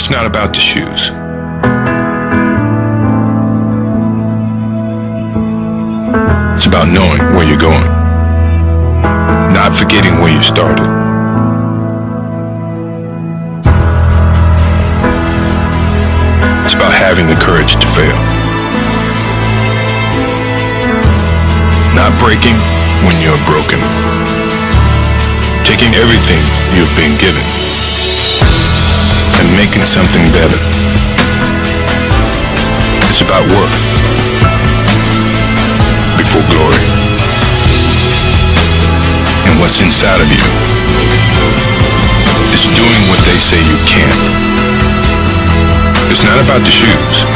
It's not about the shoes. It's about knowing where you're going, not forgetting where you started. It's about having the courage to fail, not breaking when you're broken, taking everything you've been given and making something better. It's about work before glory, and what's inside of you is doing what they say you can't. It's not about the shoes.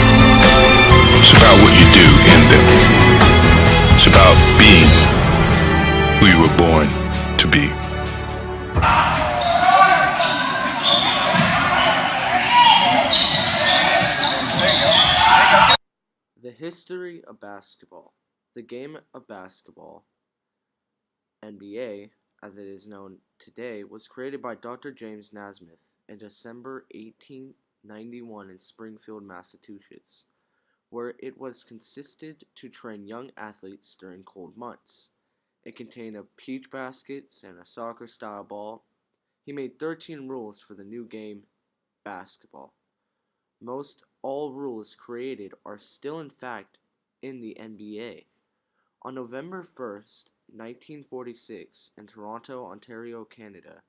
It's about what you do in them. It's about being who you were born to be. The history of basketball. The game of basketball, NBA, as it is known today, was created by Dr. James Naismith in December 1891 in Springfield, Massachusetts, where it was consisted to train young athletes during cold months. It contained a peach baskets and a soccer-style ball. He made 13 rules for the new game, basketball. Most all rules created are still in fact in the NBA. On November 1st, 1946, in Toronto, Ontario, Canada,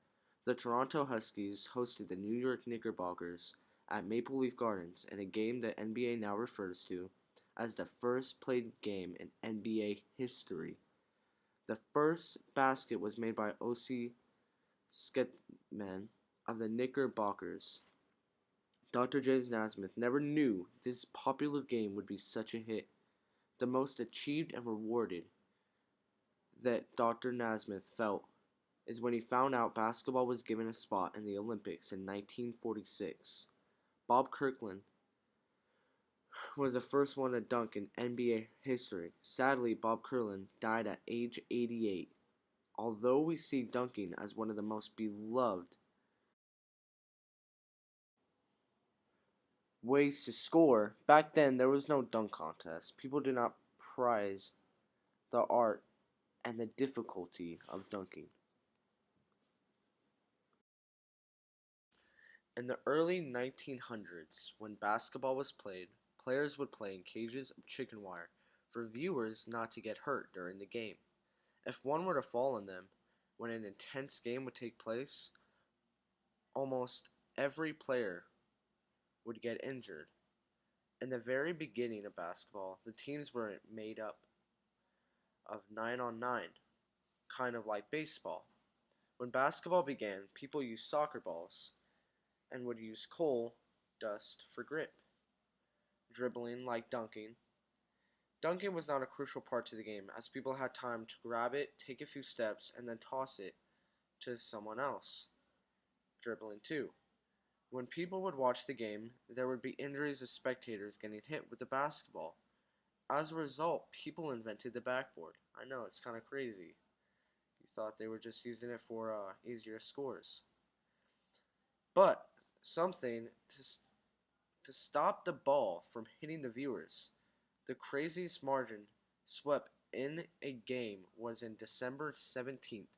the Toronto Huskies hosted the New York Knickerbockers at Maple Leaf Gardens in a game the NBA now refers to as the first played game in NBA history. The first basket was made by O.C. Sketman of the Knickerbockers. Dr. James Naismith never knew this popular game would be such a hit. The most achieved and rewarded that Dr. Naismith felt is when he found out basketball was given a spot in the Olympics in 1946. Bob Kirkland was the first one to dunk in NBA history. Sadly, Bob Kirkland died at age 88. Although we see dunking as one of the most beloved ways to score, back then there was no dunk contest. People did not prize the art and the difficulty of dunking. In the early 1900s, when basketball was played, players would play in cages of chicken wire for viewers not to get hurt during the game. If one were to fall on them when an intense game would take place, almost every player would get injured. In the very beginning of basketball, the teams were made up of 9-on-9, kind of like baseball. When basketball began, people used soccer balls and would use coal dust for grip. Dribbling like dunking. Dunking was not a crucial part to the game, as people had time to grab it, take a few steps, and then toss it to someone else. Dribbling too. When people would watch the game, there would be injuries of spectators getting hit with the basketball. As a result, people invented the backboard. I know, it's kind of crazy. You thought they were just using it for easier scores. But something to stop the ball from hitting the viewers. The craziest margin swept in a game was in December 17th,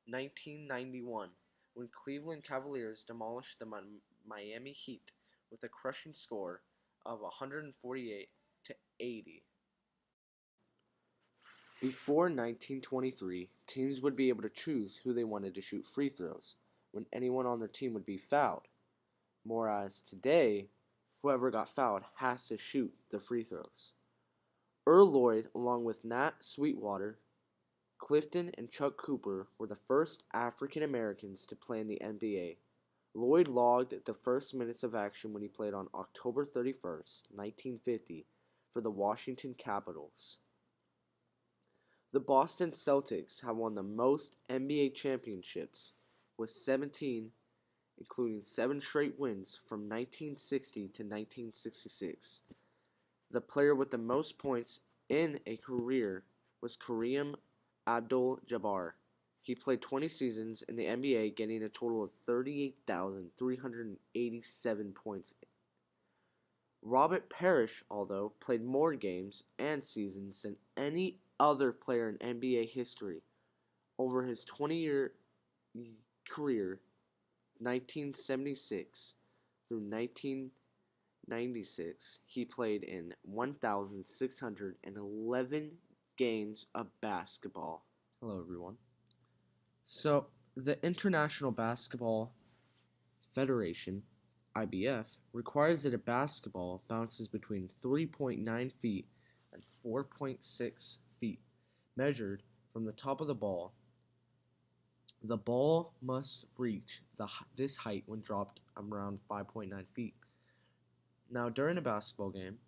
1991, when Cleveland Cavaliers demolished the Miami Heat with a crushing score of 148-80. Before 1923, teams would be able to choose who they wanted to shoot free throws when anyone on their team would be fouled. Whereas today, whoever got fouled has to shoot the free throws. Earl Lloyd, along with Nat Sweetwater, Clifton, and Chuck Cooper, were the first African Americans to play in the NBA. Lloyd logged the first minutes of action when he played on October 31st, 1950, for the Washington Capitals. The Boston Celtics have won the most NBA championships, with 17, including 7 straight wins from 1960 to 1966. The player with the most points in a career was Kareem Abdul-Jabbar. He played 20 seasons in the NBA, getting a total of 38,387 points. Robert Parrish, although, played more games and seasons than any other player in NBA history. Over his 20-year career, 1976 through 1996, he played in 1,611 games of basketball. Hello, everyone. So, the International Basketball Federation, IBF, requires that a basketball bounces between 3.9 feet and 4.6 feet, measured from the top of the ball. The ball must reach this height when dropped around 5.9 feet. Now, during a basketball game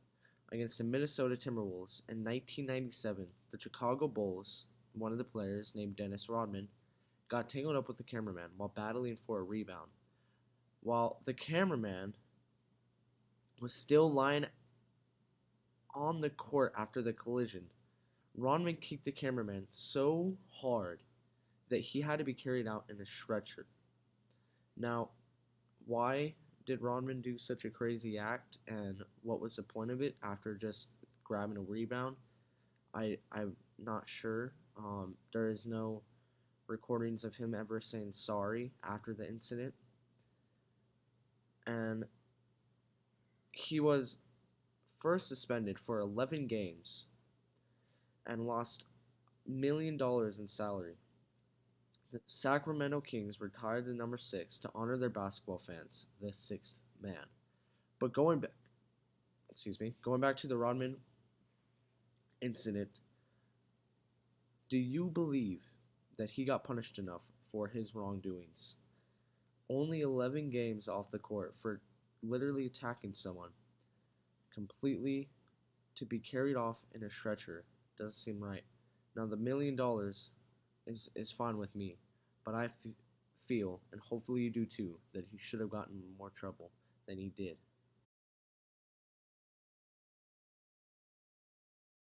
against the Minnesota Timberwolves in 1997, the Chicago Bulls, one of the players named Dennis Rodman, got tangled up with the cameraman while battling for a rebound. While the cameraman was still lying on the court after the collision, Rodman kicked the cameraman so hard that he had to be carried out in a stretcher. Now, why did Rodman do such a crazy act, and what was the point of it after just grabbing a rebound? I'm not sure. There is no recordings of him ever saying sorry after the incident. And he was first suspended for 11 games and lost $1 million in salary. The Sacramento Kings retired the number 6 to honor their basketball fans, the sixth man. But going back to the Rodman incident, do you believe that he got punished enough for his wrongdoings? Only 11 games off the court for literally attacking someone, completely to be carried off in a stretcher, doesn't seem right. Now, the $1 million is fine with me, but I feel, and hopefully you do too, that he should have gotten more trouble than he did.